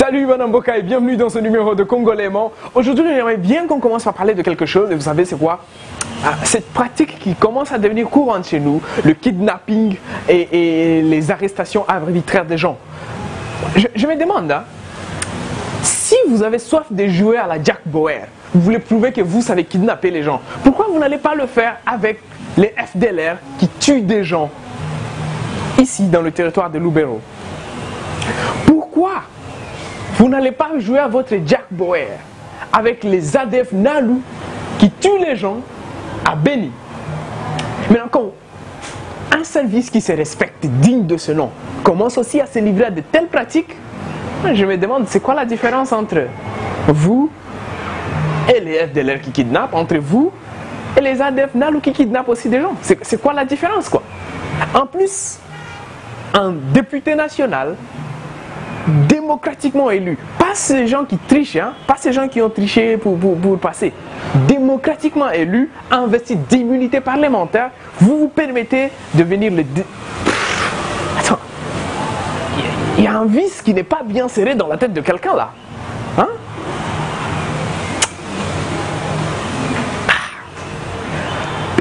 Salut Madame Boka et bienvenue dans ce numéro de Congolément. Aujourd'hui, j'aimerais bien qu'on commence par parler de quelque chose et vous savez c'est quoi? Cette pratique qui commence à devenir courante chez nous, le kidnapping et les arrestations arbitraires des gens. Je me demande, si vous avez soif de jouer à la Jack Bauer, vous voulez prouver que vous savez kidnapper les gens, pourquoi vous n'allez pas le faire avec les FDLR qui tuent des gens ici dans le territoire de Lubero? Pourquoi vous n'allez pas jouer à votre Jack Bauer avec les ADF Nalu qui tuent les gens à Beni? Maintenant, quand un service qui se respecte, digne de ce nom, commence aussi à se livrer à de telles pratiques, je me demande, c'est quoi la différence entre vous et les FDLR qui kidnappent, entre vous et les ADF Nalu qui kidnappent aussi des gens? C'est quoi la différence, quoi? En plus, un député national démocratiquement élu, pas ces gens qui trichent, pas ces gens qui ont triché pour passer, démocratiquement élu, investi d'immunité parlementaire, vous vous permettez de venir le... Attends, il y a un vice qui n'est pas bien serré dans la tête de quelqu'un là, hein?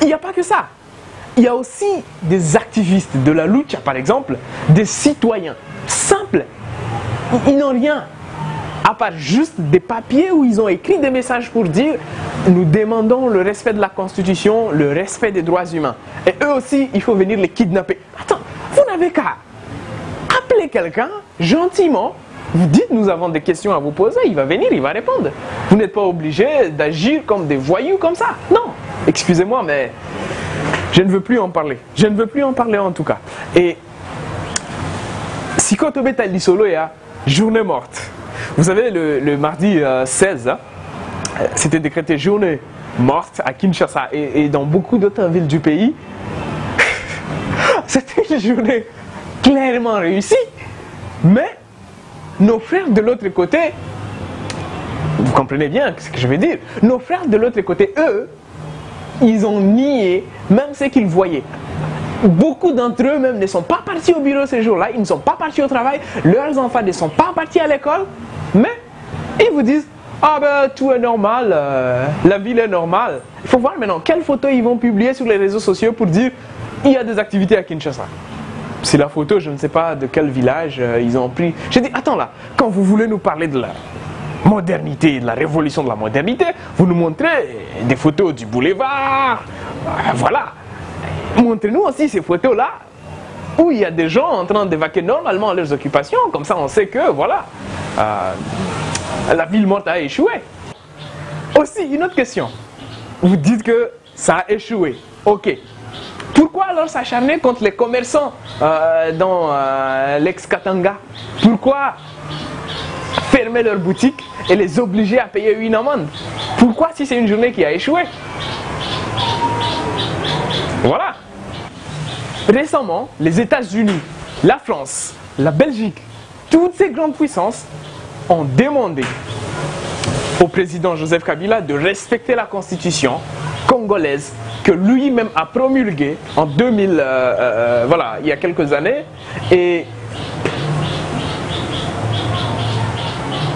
Il n'y a pas que ça, il y a aussi des activistes de la lucha par exemple, des citoyens simples. Ils n'ont rien, à part juste des papiers où ils ont écrit des messages pour dire « Nous demandons le respect de la Constitution, le respect des droits humains. » Et eux aussi, il faut venir les kidnapper. Attends, vous n'avez qu'à appeler quelqu'un gentiment. Vous dites « Nous avons des questions à vous poser. » Il va venir, il va répondre. Vous n'êtes pas obligé d'agir comme des voyous comme ça. Non, excusez-moi, mais je ne veux plus en parler. Je ne veux plus en parler en tout cas. Et si Kotobe Talisolo est journée morte. Vous savez, le mardi 16, c'était décrété journée morte à Kinshasa et dans beaucoup d'autres villes du pays. C'était une journée clairement réussie, mais nos frères de l'autre côté, vous comprenez bien ce que je veux dire, nos frères de l'autre côté, eux, ils ont nié même ce qu'ils voyaient. Beaucoup d'entre eux même ne sont pas partis au bureau ces jours-là, ils ne sont pas partis au travail, leurs enfants ne sont pas partis à l'école, mais ils vous disent « Ah ben tout est normal, la ville est normale ». Il faut voir maintenant quelles photos ils vont publier sur les réseaux sociaux pour dire « Il y a des activités à Kinshasa ». C'est la photo, je ne sais pas de quel village ils ont pris. J'ai dit « Attends là, quand vous voulez nous parler de la modernité, de la révolution de la modernité, vous nous montrez des photos du boulevard, voilà ». Montrez-nous aussi ces photos-là où il y a des gens en train d'évacuer normalement leurs occupations. Comme ça, on sait que, voilà, la ville morte a échoué. Aussi, une autre question. Vous dites que ça a échoué. Ok. Pourquoi alors s'acharner contre les commerçants dans l'ex-Katanga? Pourquoi fermer leurs boutiques et les obliger à payer une amende? Pourquoi si c'est une journée qui a échoué? Voilà. Récemment, les États-Unis, la France, la Belgique, toutes ces grandes puissances ont demandé au président Joseph Kabila de respecter la constitution congolaise que lui-même a promulguée en 2000, voilà, il y a quelques années. Et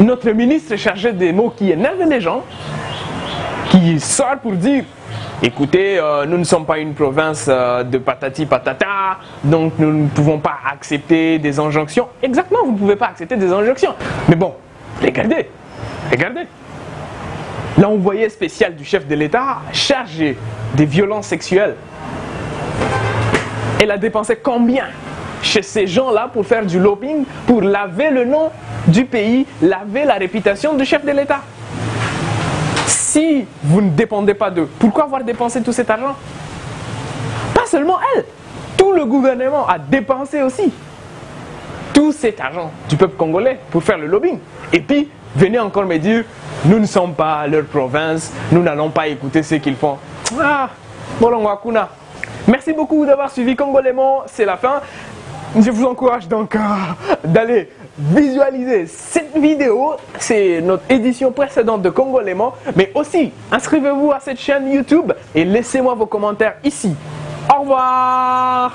notre ministre chargé des mots qui énervent les gens, qui sort pour dire: écoutez, nous ne sommes pas une province de patati patata, donc nous ne pouvons pas accepter des injonctions. Exactement, vous ne pouvez pas accepter des injonctions. Mais bon, regardez, regardez. L'envoyé spécial du chef de l'État chargé des violences sexuelles, elle a dépensé combien chez ces gens-là pour faire du lobbying, pour laver le nom du pays, laver la réputation du chef de l'État? Si vous ne dépendez pas d'eux, pourquoi avoir dépensé tout cet argent? Pas seulement elle, tout le gouvernement a dépensé aussi tout cet argent du peuple congolais pour faire le lobbying. Et puis, venez encore me dire, nous ne sommes pas leur province, nous n'allons pas écouter ce qu'ils font. Ah, Bolongwakuna. Merci beaucoup d'avoir suivi Congolément, c'est la fin. Je vous encourage donc d'aller visualiser cette vidéo, c'est notre édition précédente de Congolément, mais aussi inscrivez-vous à cette chaîne YouTube et laissez-moi vos commentaires ici. Au revoir.